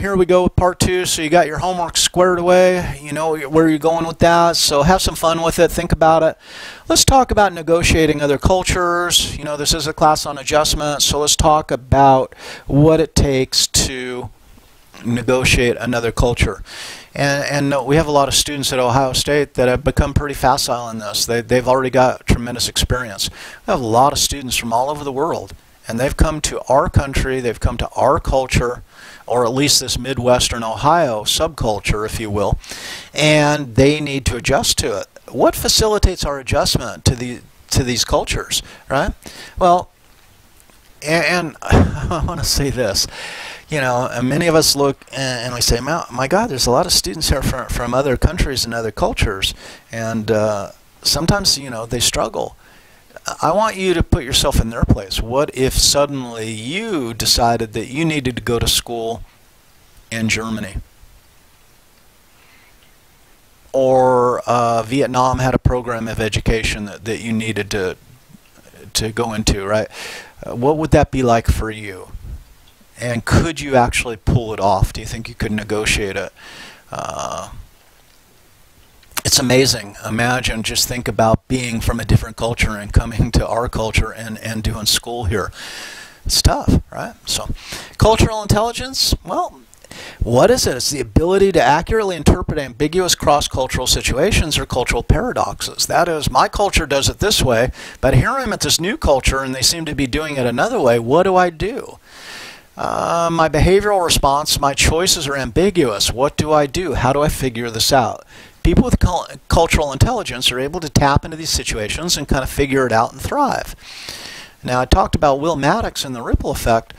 here we go with part 2. So you got your homework squared away. You know where you're going with that. So have some fun with it. Think about it. Let's talk about negotiating other cultures. You know, this is a class on adjustment. So let's talk about what it takes to negotiate another culture. And we have a lot of students at Ohio State that have become pretty facile in this. They've already got tremendous experience. We have a lot of students from all over the world. And they've come to our country, they've come to our culture, or at least this Midwestern Ohio subculture, if you will, and they need to adjust to it. What facilitates our adjustment to these cultures, right? Well, and I want to say this. You know, many of us look and we say, my God, there's a lot of students here from other countries and other cultures, and sometimes, you know, they struggle. I want you to put yourself in their place. What if suddenly you decided that you needed to go to school in Germany? Or Vietnam had a program of education that you needed to go into, right? What would that be like for you? And could you actually pull it off? Do you think you could negotiate it? It's amazing. Imagine, just think about being from a different culture and coming to our culture and doing school here. It's tough, right? So, cultural intelligence, well, what is it? It's the ability to accurately interpret ambiguous cross-cultural situations or cultural paradoxes. That is, my culture does it this way, but here I'm at this new culture and they seem to be doing it another way. What do I do? My behavioral response, my choices are ambiguous. What do I do? How do I figure this out? People with cultural intelligence are able to tap into these situations and kind of figure it out and thrive. Now, I talked about Will Maddox and the ripple effect.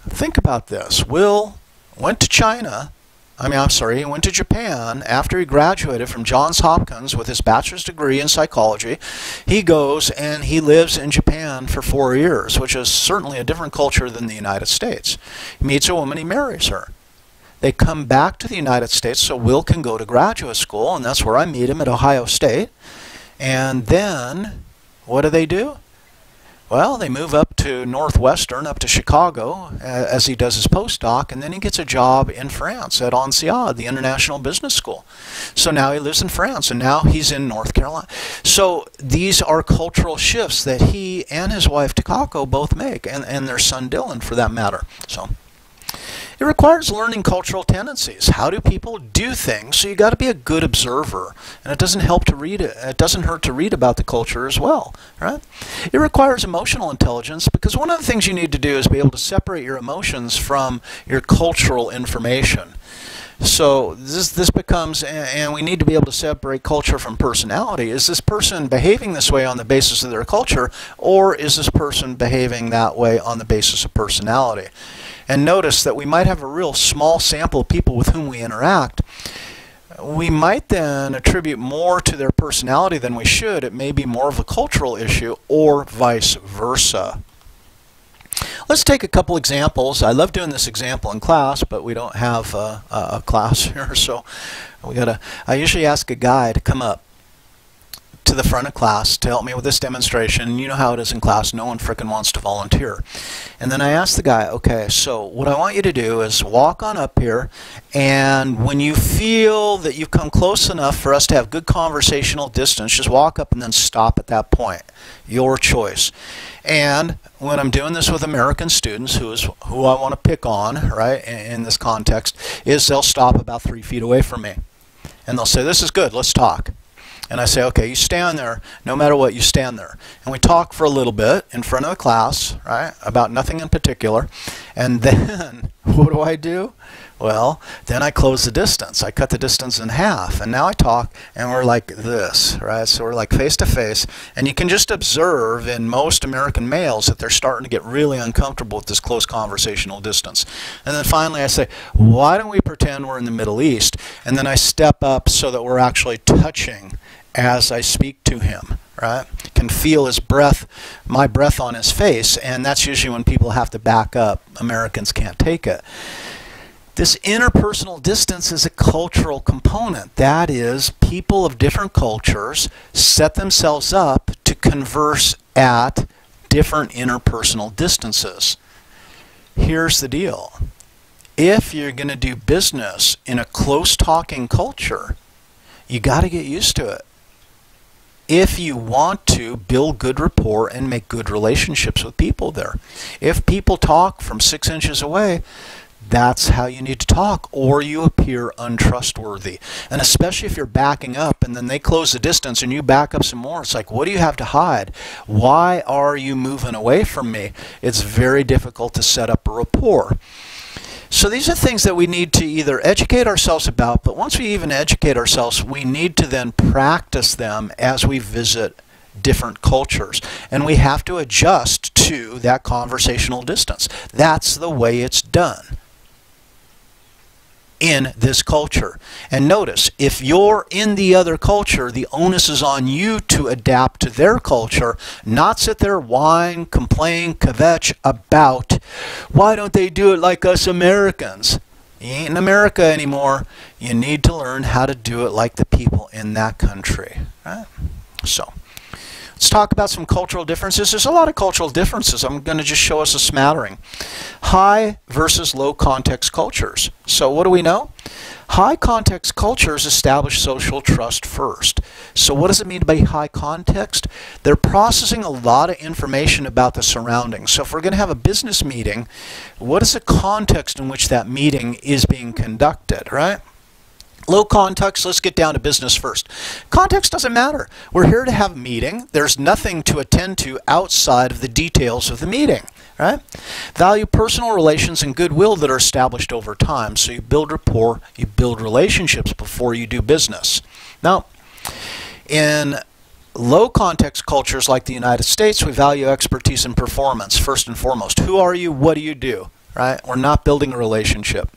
Think about this. Will went to he went to Japan after he graduated from Johns Hopkins with his bachelor's degree in psychology. He goes and he lives in Japan for 4 years, which is certainly a different culture than the United States. He meets a woman, he marries her. They come back to the United States so Will can go to graduate school, and that's where I meet him at Ohio State. And then, what do? Well, they move up to Northwestern, up to Chicago, as he does his postdoc, and then he gets a job in France at INSEAD, the International Business School. So now he lives in France, and now he's in North Carolina. So these are cultural shifts that he and his wife, Takako, both make, and their son, Dylan, for that matter. So it requires learning cultural tendencies. How do people do things? So you got to be a good observer, and it doesn't help to read it. It doesn't hurt to read about the culture as well, right? It requires emotional intelligence, because one of the things you need to do is be able to separate your emotions from your cultural information. So this becomes, and we need to be able to separate culture from personality. Is this person behaving this way on the basis of their culture, or is this person behaving that way on the basis of personality? And notice that we might have a real small sample of people with whom we interact. We might then attribute more to their personality than we should. It may be more of a cultural issue, or vice versa. Let's take a couple examples. I love doing this example in class, but we don't have a class here, so I usually ask a guy to come up to the front of class to help me with this demonstration. You know how it is in class. No one frickin' wants to volunteer. And then I ask the guy, okay, so what I want you to do is walk on up here, and when you feel that you've come close enough for us to have good conversational distance, just walk up and then stop at that point. Your choice. And when I'm doing this with American students, who I want to pick on, right, in this context, is they'll stop about 3 feet away from me. And they'll say, this is good, let's talk. And I say, okay, you stand there, no matter what, you stand there. And we talk for a little bit in front of the class, right, about nothing in particular. And then, what do? Well, then I close the distance. I cut the distance in half. And now I talk, and we're like this, right? So we're like face to face. And you can just observe in most American males that they're starting to get really uncomfortable with this close conversational distance. And then finally I say, why don't we pretend we're in the Middle East? And then I step up so that we're actually touching as I speak to him, right? Can feel his breath, my breath on his face, and that's usually when people have to back up. Americans can't take it. This interpersonal distance is a cultural component. That is, people of different cultures set themselves up to converse at different interpersonal distances. Here's the deal. if you're going to do business in a close-talking culture, you got to get used to it. If you want to build good rapport and make good relationships with people there. If people talk from 6 inches away, that's how you need to talk, or you appear untrustworthy. And especially if you're backing up and then they close the distance and you back up some more, it's like, what do you have to hide? Why are you moving away from me? It's very difficult to set up a rapport. So these are things that we need to either educate ourselves about, but once we even educate ourselves, we need to then practice them as we visit different cultures. And we have to adjust to that conversational distance. That's the way it's done in this culture. And notice, if you're in the other culture, the onus is on you to adapt to their culture, not sit there, whine, complain, kvetch about, why don't they do it like us Americans? You ain't in America anymore. You need to learn how to do it like the people in that country. Right? So, let's talk about some cultural differences. There's a lot of cultural differences. I'm going to just show us a smattering. High versus low context cultures. So what do we know? High context cultures establish social trust first. So what does it mean by high context? They're processing a lot of information about the surroundings. So if we're going to have a business meeting, what is the context in which that meeting is being conducted, right? Low context, let's get down to business first. Context doesn't matter. We're here to have a meeting. There's nothing to attend to outside of the details of the meeting, right? Value personal relations and goodwill that are established over time. So you build rapport, you build relationships before you do business. Now, in low context cultures like the United States, we value expertise and performance first and foremost. Who are you? What do you do? Right? We're not building a relationship.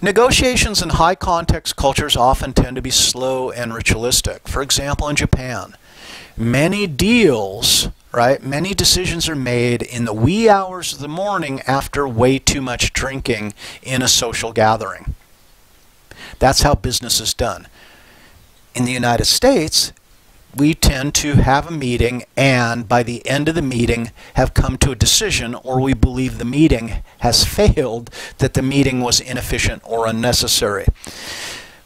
Negotiations in high context cultures often tend to be slow and ritualistic. For example, in Japan, many deals, right, many decisions are made in the wee hours of the morning after way too much drinking in a social gathering. That's how business is done. In the United States, we tend to have a meeting and by the end of the meeting have come to a decision, or we believe the meeting has failed, that the meeting was inefficient or unnecessary.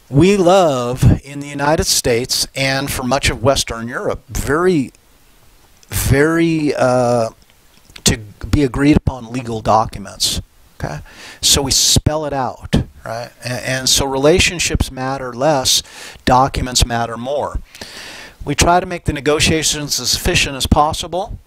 We love in the United States and for much of Western Europe very to be agreed upon legal documents. Okay? So we spell it out, right? And so relationships matter less, documents matter more. We try to make the negotiations as efficient as possible.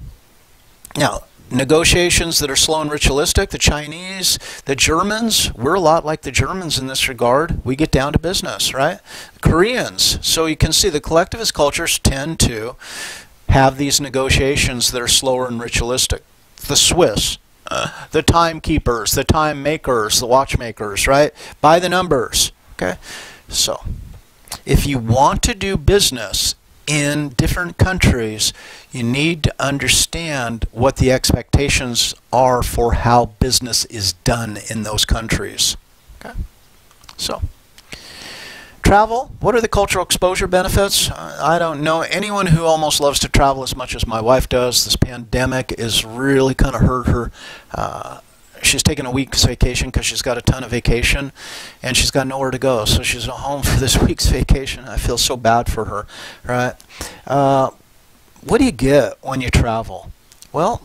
Now, negotiations that are slow and ritualistic, the Chinese, the Germans, we're a lot like the Germans in this regard. We get down to business, right? Koreans, so you can see the collectivist cultures tend to have these negotiations that are slower and ritualistic. The Swiss, the timekeepers, the time makers, the watchmakers, right? By the numbers, okay? So, if you want to do business in different countries, you need to understand what the expectations are for how business is done in those countries. Okay? So, travel, what are the cultural exposure benefits? I don't know anyone who almost loves to travel as much as my wife does. This pandemic is really kind of hurt her. She's taken a week's vacation because she's got a ton of vacation and she's got nowhere to go. So she's at home for this week's vacation. I feel so bad for her, right? What do you get when you travel? Well,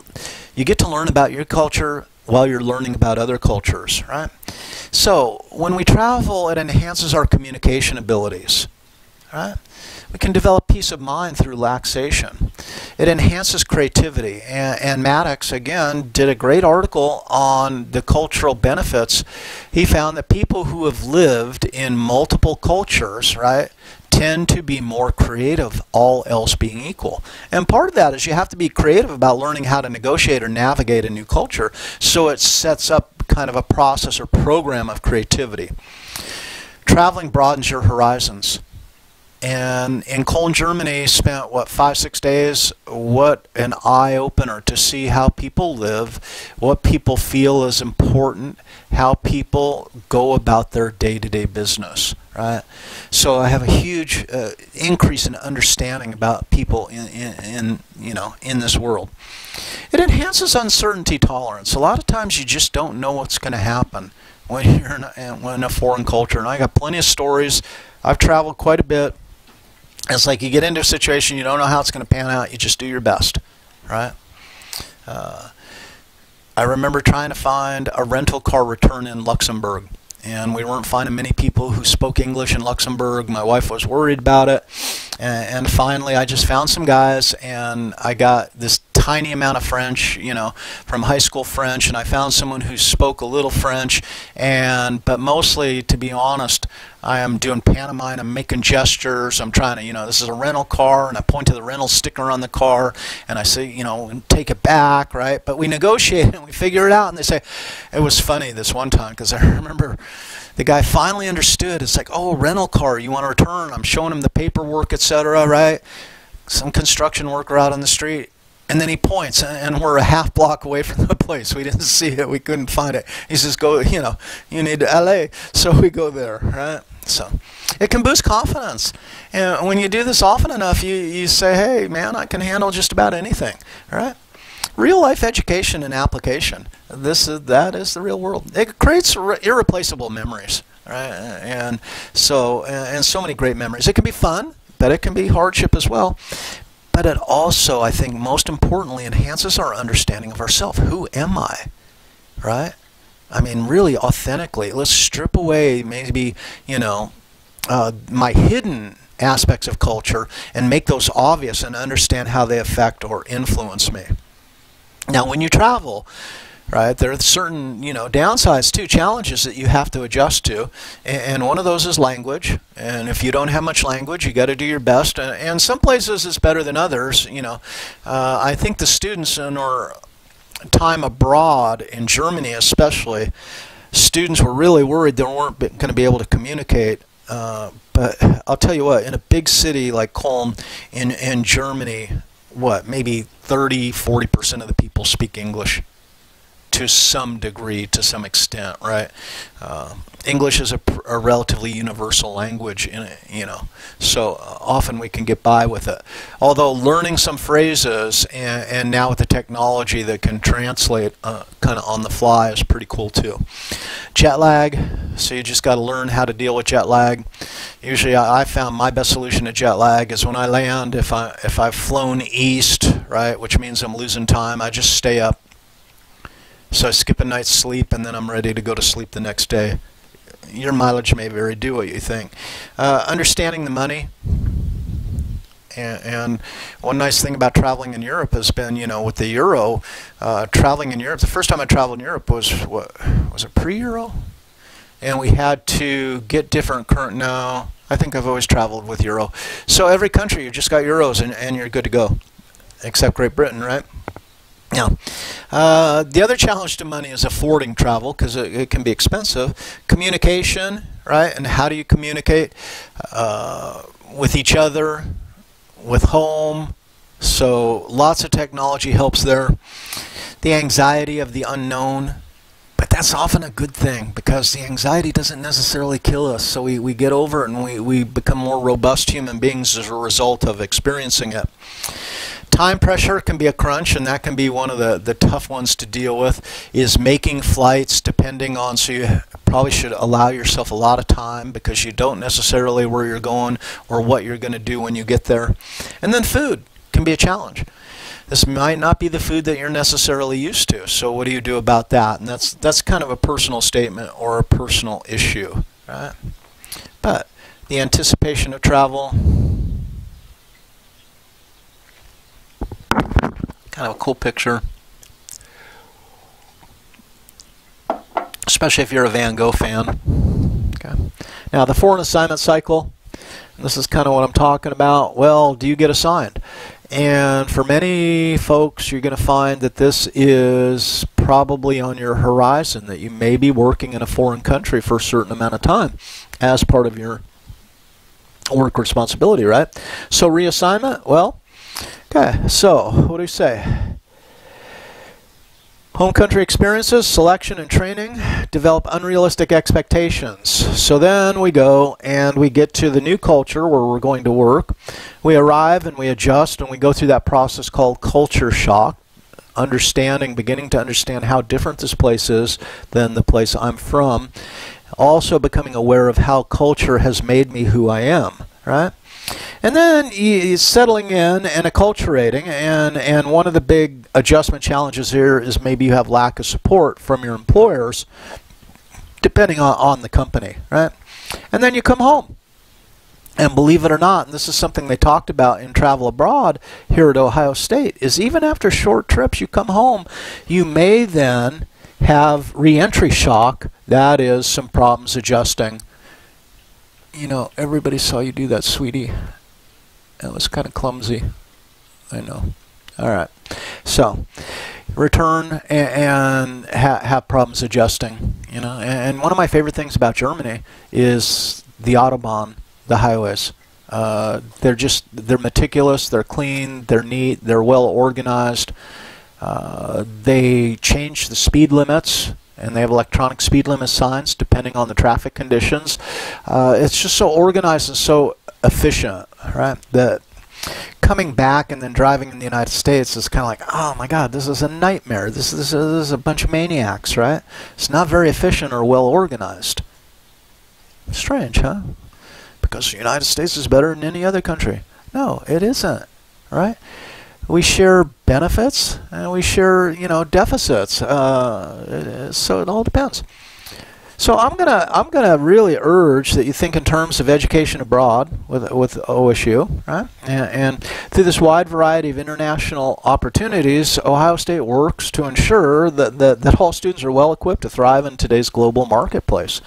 you get to learn about your culture while you're learning about other cultures, right? So when we travel, it enhances our communication abilities, right? We can develop peace of mind through relaxation. It enhances creativity. And Maddox, again, did a great article on the cultural benefits. He found that people who have lived in multiple cultures, right, tend to be more creative, all else being equal. And part of that is you have to be creative about learning how to negotiate or navigate a new culture, so it sets up kind of a process or program of creativity. Traveling broadens your horizons. And in Cologne, Germany, spent, what, 5-6 days? What an eye-opener to see how people live, what people feel is important, how people go about their day-to-day business, right? So I have a huge increase in understanding about people in this world. It enhances uncertainty tolerance. A lot of times you just don't know what's going to happen. when you're in a foreign culture. And I got plenty of stories. I've traveled quite a bit. It's like you get into a situation, you don't know how it's going to pan out. You just do your best, right? I remember trying to find a rental car return in Luxembourg, and we weren't finding many people who spoke English in Luxembourg. My wife was worried about it, and finally I just found some guys, and I got this tiny amount of French, you know, from high school French, and I found someone who spoke a little French, but mostly, to be honest, I am doing pantomime, I'm making gestures, I'm trying to, you know, this is a rental car, and I point to the rental sticker on the car, and I say, you know, take it back, right? But we negotiate and we figure it out, and they say, it was funny this one time, because I remember the guy finally understood. It's like, oh, rental car, you want to return? I'm showing him the paperwork, etc., right? Some construction worker out on the street. And then he points, and we're a half block away from the place. We didn't see it. We couldn't find it. He says, go, you know, you need to LA. So we go there, right? So it can boost confidence. And when you do this often enough, you say, hey, man, I can handle just about anything, right? Real life education and application. That is the real world. It creates irreplaceable memories, right? And so many great memories. It can be fun, but it can be hardship as well. But it also, I think, most importantly, enhances our understanding of ourselves. Who am I? Right? I mean, really authentically. Let's strip away maybe, you know, my hidden aspects of culture and make those obvious and understand how they affect or influence me. Now, when you travel, right, there are certain, you know, downsides too, challenges that you have to adjust to, and one of those is language. And if you don't have much language, you got to do your best. And some places it's better than others. You know, I think the students in our time abroad in Germany, especially, students were really worried they weren't going to be able to communicate. But I'll tell you what, in a big city like Cologne in Germany, what, maybe 30–40% of the people speak English to some degree, to some extent, right? English is a relatively universal language, you know, so often we can get by with it. Although learning some phrases and now with the technology that can translate kind of on the fly is pretty cool too. Jet lag, so you just got to learn how to deal with jet lag. Usually I found my best solution to jet lag is when I land, if I've flown east, right, which means I'm losing time, I just stay up. So I skip a night's sleep, and then I'm ready to go to sleep the next day. Your mileage may vary. Do what you think. Understanding the money. And one nice thing about traveling in Europe has been, you know, with the euro, traveling in Europe, the first time I traveled in Europe was, what, was it pre-euro? And we had to get different current, no, I think I've always traveled with euro. So every country, you just got euros, and you're good to go, except Great Britain, right? Now, the other challenge to money is affording travel, because it can be expensive. Communication, right? And how do you communicate with each other, with home? So lots of technology helps there. The anxiety of the unknown, but that's often a good thing, because the anxiety doesn't necessarily kill us. So we get over it, and we become more robust human beings as a result of experiencing it. Time pressure can be a crunch, and that can be one of the tough ones to deal with, is making flights depending on, so you probably should allow yourself a lot of time, because you don't necessarily where you're going or what you're going to do when you get there. And then food can be a challenge. This might not be the food that you're necessarily used to, so what do you do about that? And that's kind of a personal statement or a personal issue, right? But the anticipation of travel, kind of a cool picture, especially if you're a Van Gogh fan. Okay. Now the foreign assignment cycle, this is kind of what I'm talking about. Well, do you get assigned? And for many folks, you're going to find that this is probably on your horizon, that you may be working in a foreign country for a certain amount of time as part of your work responsibility, right? So reassignment, well, okay, so what do we say? Home country experiences, selection and training, develop unrealistic expectations. So then we go and we get to the new culture where we're going to work. We arrive and we adjust, and we go through that process called culture shock. beginning to understand how different this place is than the place I'm from. Also becoming aware of how culture has made me who I am, right? And then settling in and acculturating, and one of the big adjustment challenges here is maybe you have lack of support from your employers, depending on the company, right? And then you come home. And believe it or not, and this is something they talked about in Travel Abroad here at Ohio State, is even after short trips, you come home, you may then have re-entry shock. That is some problems adjusting. You know, everybody saw you do that, sweetie. That was kind of clumsy. I know. All right. So, return and have problems adjusting. You know, and one of my favorite things about Germany is the Autobahn, the highways. They're meticulous, they're clean, they're neat, they're well organized. They change the speed limits, and they have electronic speed limit signs depending on the traffic conditions. It's just so organized and so efficient, right? That coming back and then driving in the United States is kind of like, oh my God, this is a nightmare. This is a bunch of maniacs, right? It's not very efficient or well organized. Strange, huh? Because the United States is better than any other country. No, it isn't, right? We share benefits and we share, you know, deficits. So it all depends. So I'm gonna really urge that you think in terms of education abroad with OSU, right? And through this wide variety of international opportunities, Ohio State works to ensure that all students are well equipped to thrive in today's global marketplace.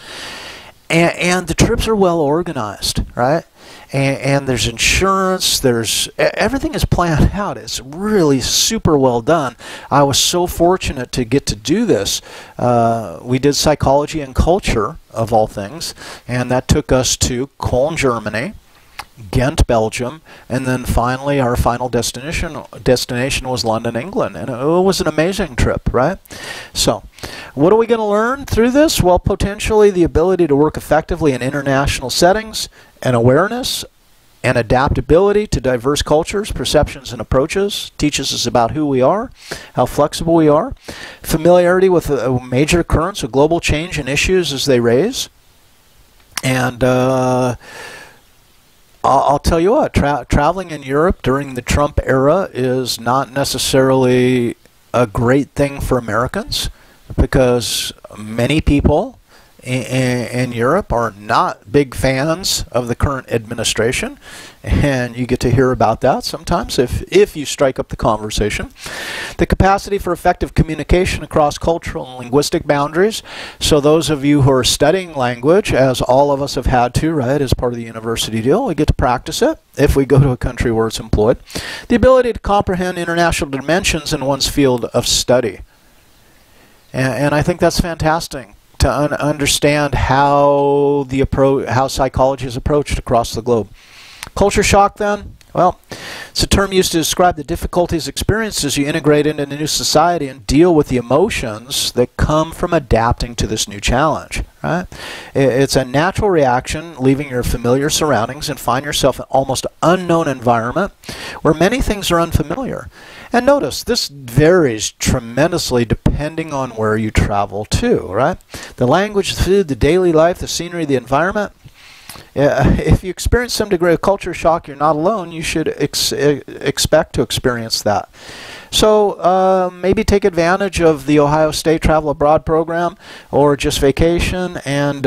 And the trips are well organized, right? And there's insurance, everything is planned out. It's really super well done. I was so fortunate to get to do this. We did psychology and culture, of all things, and that took us to Cologne, Germany, Ghent, Belgium, and then finally our final destination was London, England, and it was an amazing trip, right? So, what are we going to learn through this? Well, potentially the ability to work effectively in international settings, and awareness and adaptability to diverse cultures, perceptions, and approaches. Teaches us about who we are, how flexible we are, familiarity with major currents of global change and issues as they raise, and I'll tell you what, traveling in Europe during the Trump era is not necessarily a great thing for Americans, because many people in Europe are not big fans of the current administration, and you get to hear about that sometimes if you strike up the conversation. The capacity for effective communication across cultural and linguistic boundaries. So those of you who are studying language, as all of us have had to, right, as part of the university deal, we get to practice it if we go to a country where it's employed. The ability to comprehend international dimensions in one's field of study. And I think that's fantastic, to understand how psychology is approached across the globe. Culture shock, then? Well, it's a term used to describe the difficulties experienced as you integrate into a new society and deal with the emotions that come from adapting to this new challenge, right? It's a natural reaction, leaving your familiar surroundings and find yourself in an almost unknown environment where many things are unfamiliar. And notice, this varies tremendously depending on where you travel to, right? The language, the food, the daily life, the scenery, the environment. If you experience some degree of culture shock, you're not alone. You should expect to experience that. So maybe take advantage of the Ohio State Travel Abroad program, or just vacation. And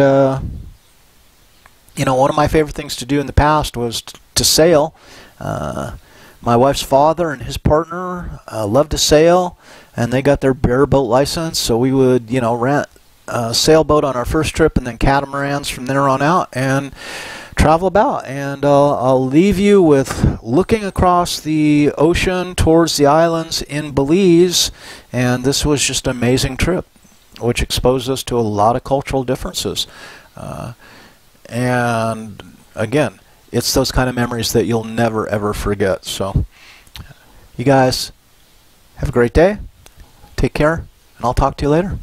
you know, one of my favorite things to do in the past was to sail. My wife's father and his partner loved to sail, and they got their bareboat license, so we would, you know, rent a sailboat on our first trip and then catamarans from there on out and travel about. And I'll leave you with looking across the ocean towards the islands in Belize, and this was just an amazing trip, which exposed us to a lot of cultural differences. And again, it's those kind of memories that you'll never ever forget. So you guys have a great day, take care, and I'll talk to you later.